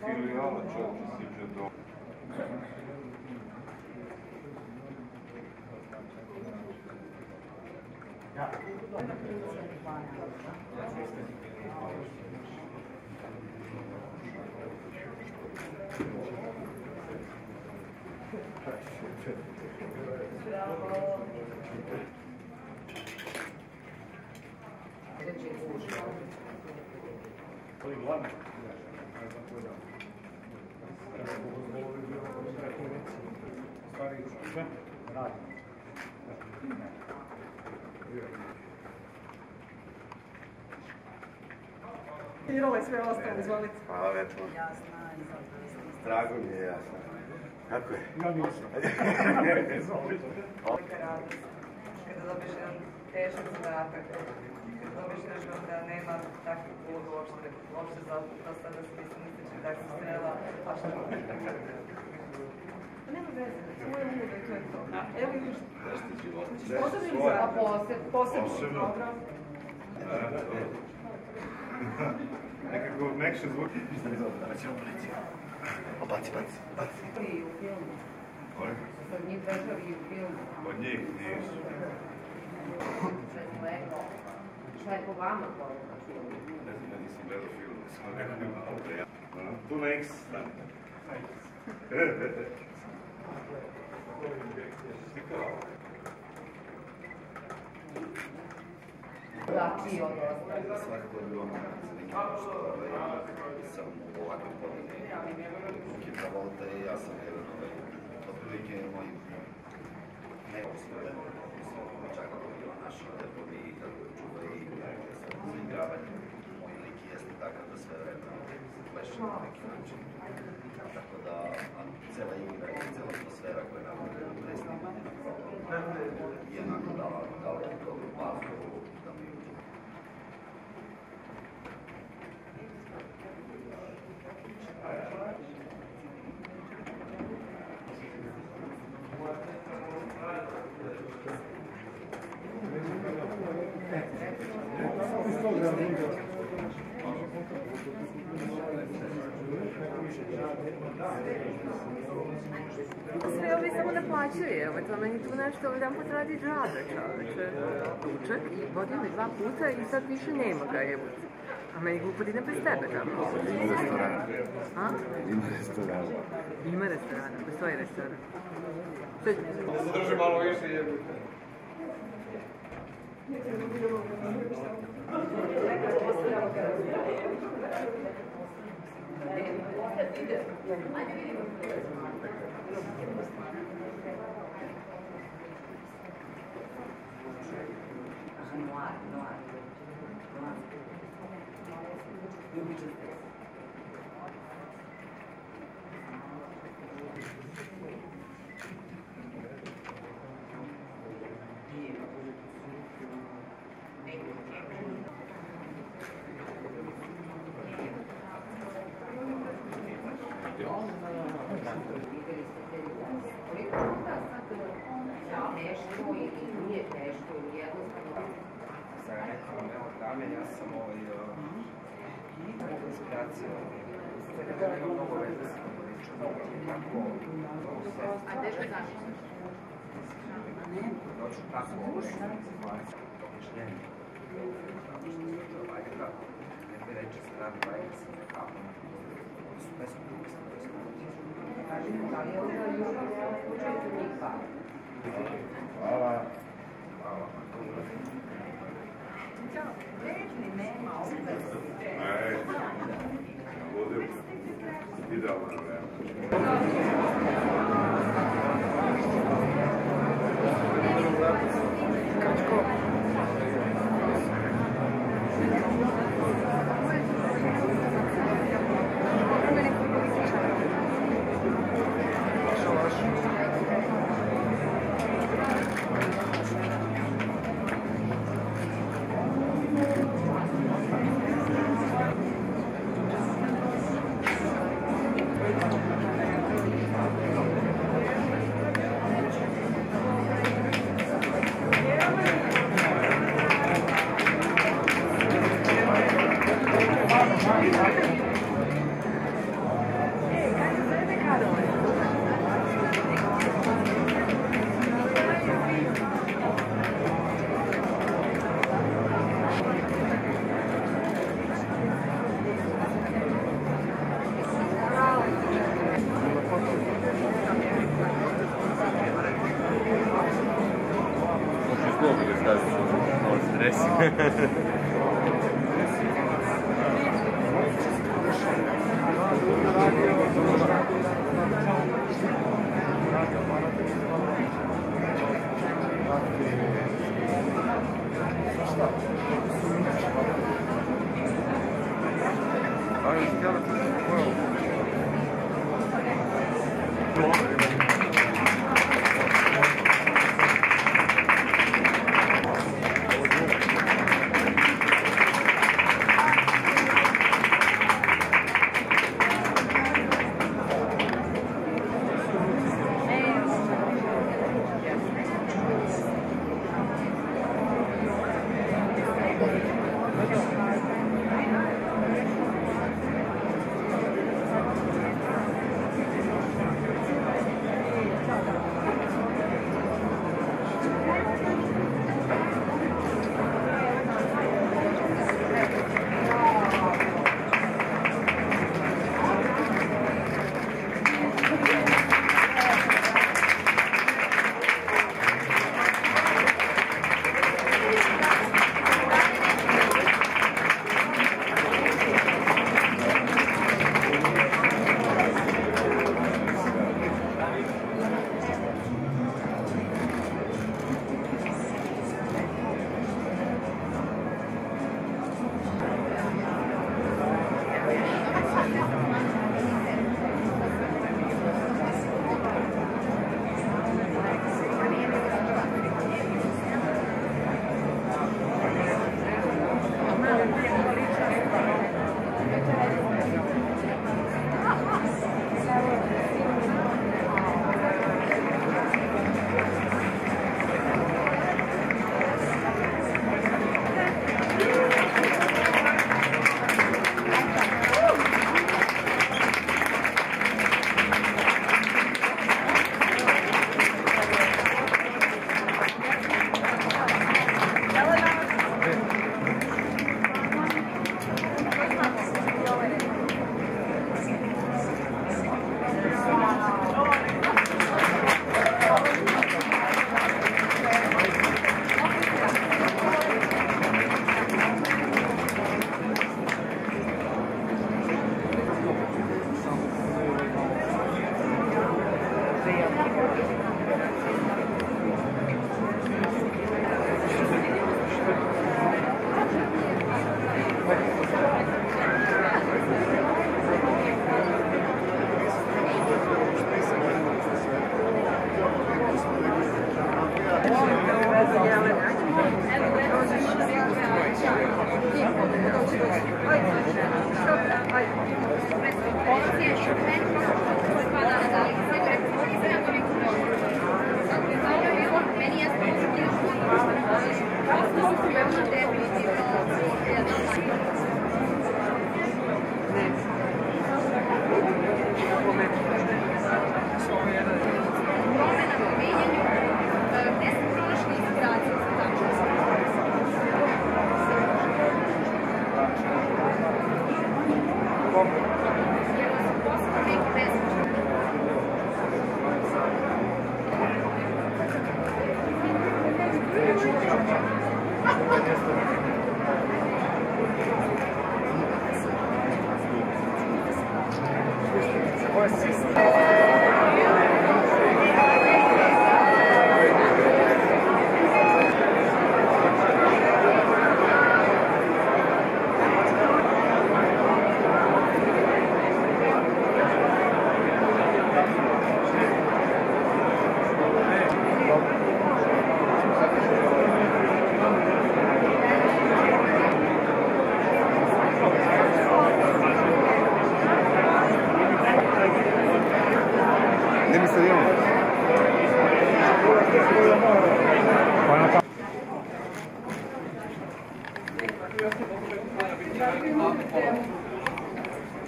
Filijala Church siđe do... Irala i sve ostalo, izvolite. Hvala lepo. Drago mi je, jasno. Kako je? Ja nisam. Kada dobiješ jedan težak zadatak, kada dobiješ nešto da nema takvih uloga uopšte za sada se misleći da si strela, a šta pa nema veze, svoje uloga i to je to. Evo vidiš, posebno ili za posebno, dobro. Nekako mekše zvuk. Šta mi zove? Rećemo policiju. Baci. I u filmu. Od njih državi i u filmu. Od njih nisu. Šta je po vama poruka filmu? Ne znam, ja nisam gledao film, samo nekako je malo prijatno. Tu na X stane. Drugačiji od ostalo. Svakako je bilo za neki što sam u ovakvoj podini Luke Travolta i ja sam jedan otprilike mojim neosnoven, čak ako je bilo naši depovi i kako čuva i izigravanje. Moj lik jeste takav da sve vremena pleše na neki način. Tako da cela igra i cela atmosfera koja je napravljena u presniku je onako dala dobru bazu da mi uđe. Sve ovi samo naplaćuje, to meni tu nešto jedan put radi džabe, čoveče. Ručak i vodio me 2 puta i sad više nema ga, evo. A meni glupo da idem bez tebe tamo. Ima restorana. A? Ima restorana. Ima restorana, postoji restoran. Da se drži malo više jedu. Ja sam inspiracija. Imam mnogo veze sa ličnom. A teško znaš? Doću tako ovo mišljenje. Ajde tako. Neke reči strane bajke sam nekako. Ovo su pesme koje sam Hvala. Idealno vreme.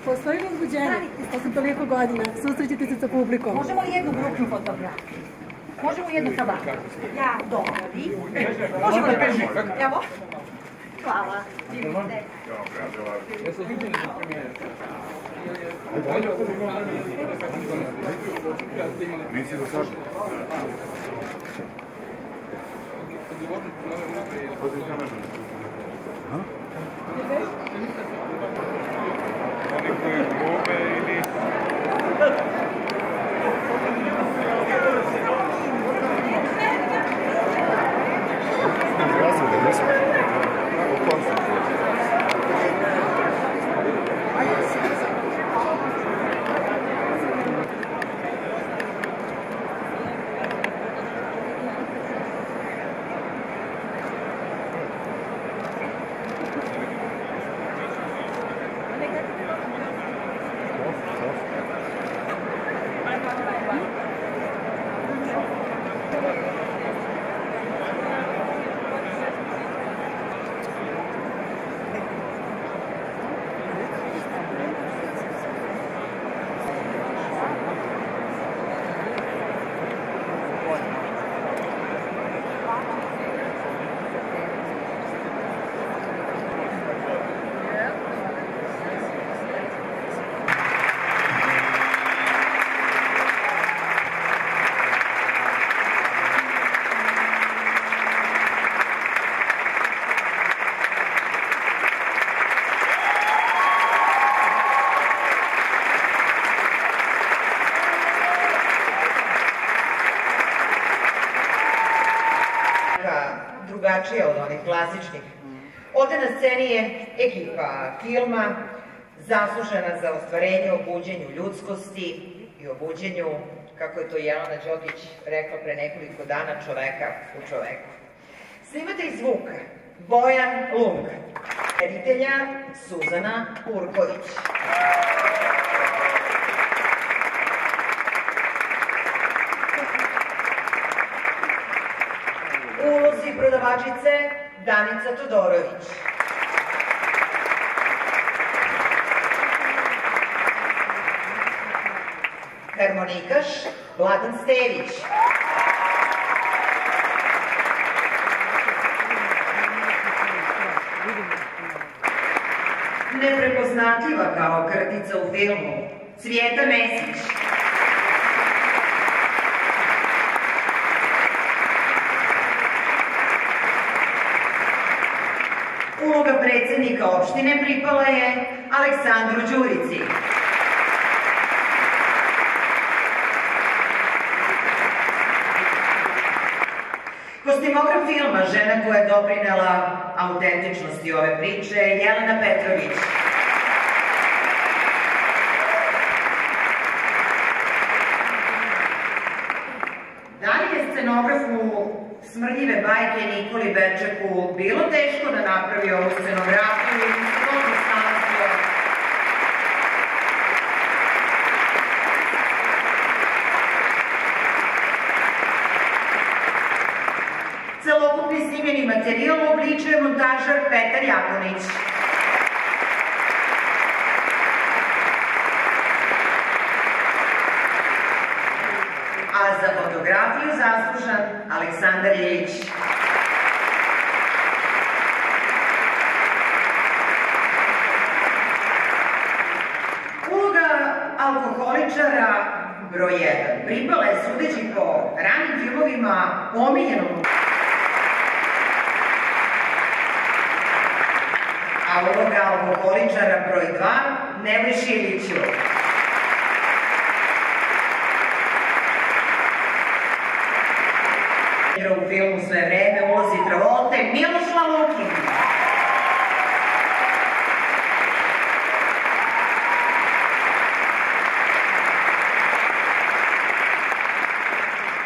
Postoji li uzbuđenje posle toliko godina? Susrećete se sa publikom? Možemo li jednu grupnu fotografiju? Možemo jednu sa vama? Ja, dobro. Možemo li beži? Evo. Hvala. Nisi do sada? Hodi kameru. Oni koji glume ili... drugačija od onih klasičnih. Ovde na sceni je ekipa filma zaslužena za ostvarenje o buđenju ljudskosti i o buđenju, kako je to Jelena Đokić rekla pre nekoliko dana, čoveka u čoveku. Snimatelj zvuka Bojan Lung, reditelja Suzana Urković. U ulozi prodavačice Danica Todorović. Harmonikaš Vladan Stević. Neprepoznatljiva kao krtica u filmu Cvijeta Mesić. Uloga predsednika opštine pripala je Aleksandru Đurici. Kostimograf filma, žena koja je doprinela autentičnosti ove priče, Jelena Petrović. Da li je scenografu Smrdljive bajke Nikoli Berčeku bilo teško da napravi ovu scenografiju i se dobro snalazio? Celokupni snimljeni materijal obličuje montažer Petar Jakonić. A za fotografiju zaslužan Aleksandar Ilić. Uloga alkoholičara broj 1 pripala je, sudeći po ranim filmovima, omiljenom. A uloga alkoholičara broj 2 Nebojši Iliću. U filmu Sve vreme ulozi Travolte Miloš Lalukin.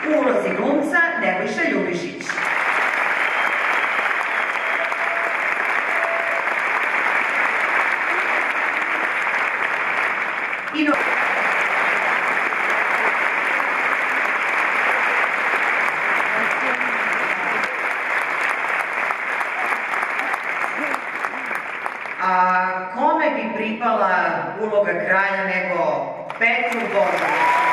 U ulozi glumca Nebojša Ljubišić. A kome bi pripala uloga kralja nego Petru Božoviću?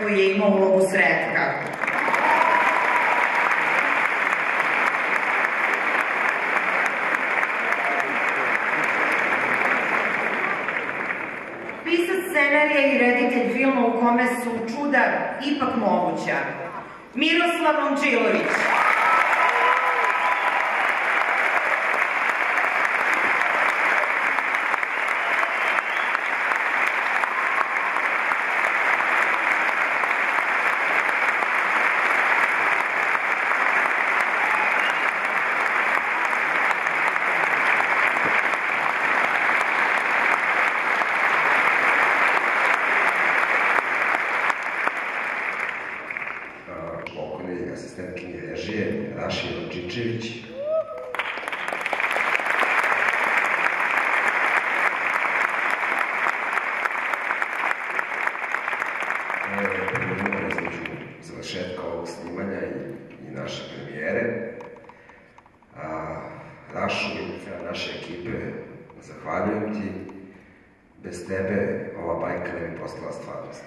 koji je imao ulogu Sretka. Pisac scenarija i reditelj filma u kome su čuda ipak moguća. Miroslav Momčilović. Asistentkinje režije Rašija Čičević. Između završetka ovog snimanja i naše premijere. Rašu i cela naše ekipe, zahvaljujem ti. Bez tebe ova bajka ne bi postala stvarnost.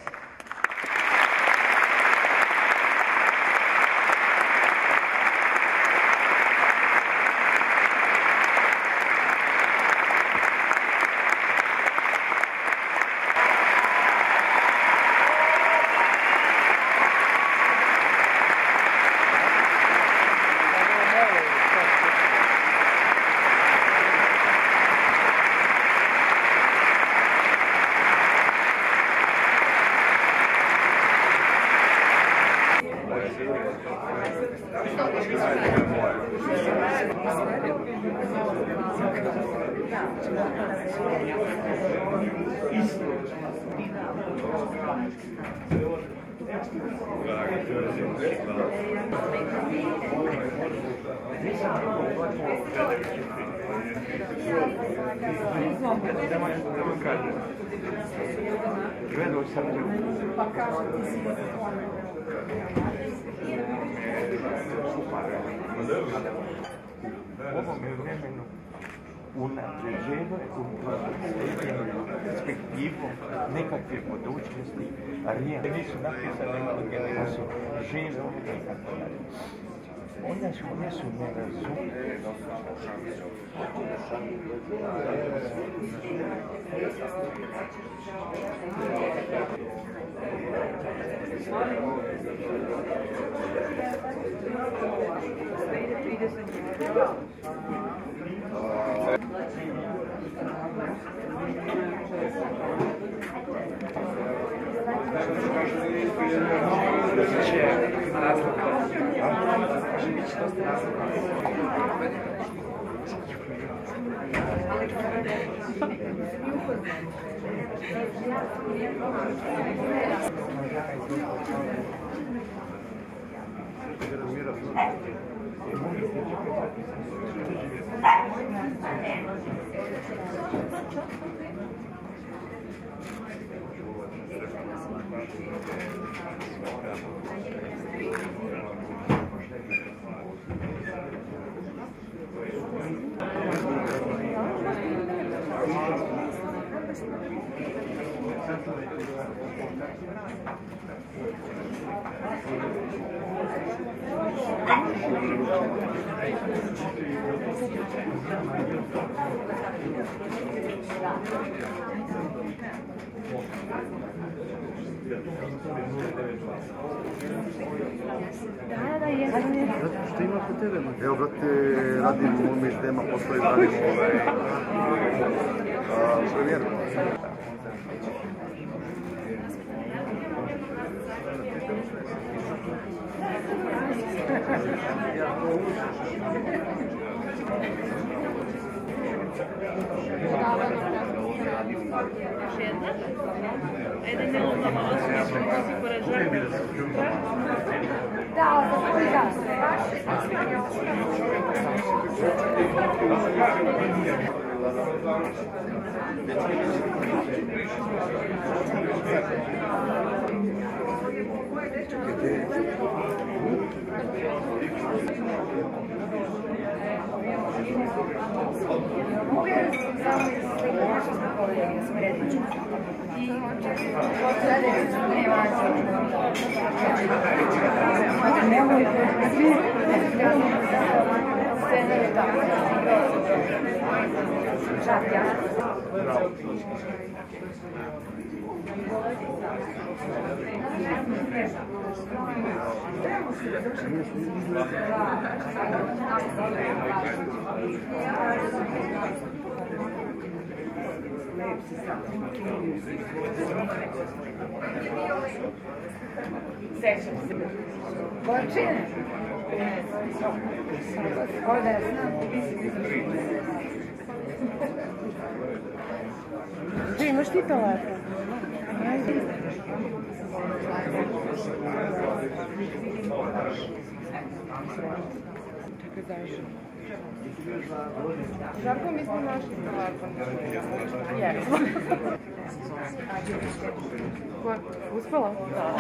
U ovom vremenu unapređenje perspektivom nekakve budućnosti, riječi su napisane da su žive i tako dalje. One su nerazumljive. Što ima kod tebe? Evo, brate, radim u ovome tema, postoji radim premijeru. Mogu ja da se samo došli smo kolegije, smo rednici. I sećam se. Kolačine? Ovo da ja znam. Ti imaš ti telefon? Ajde. Čekaj, završim. Žarko, mi smo našli telefon. Jesmo. Uspela? Da.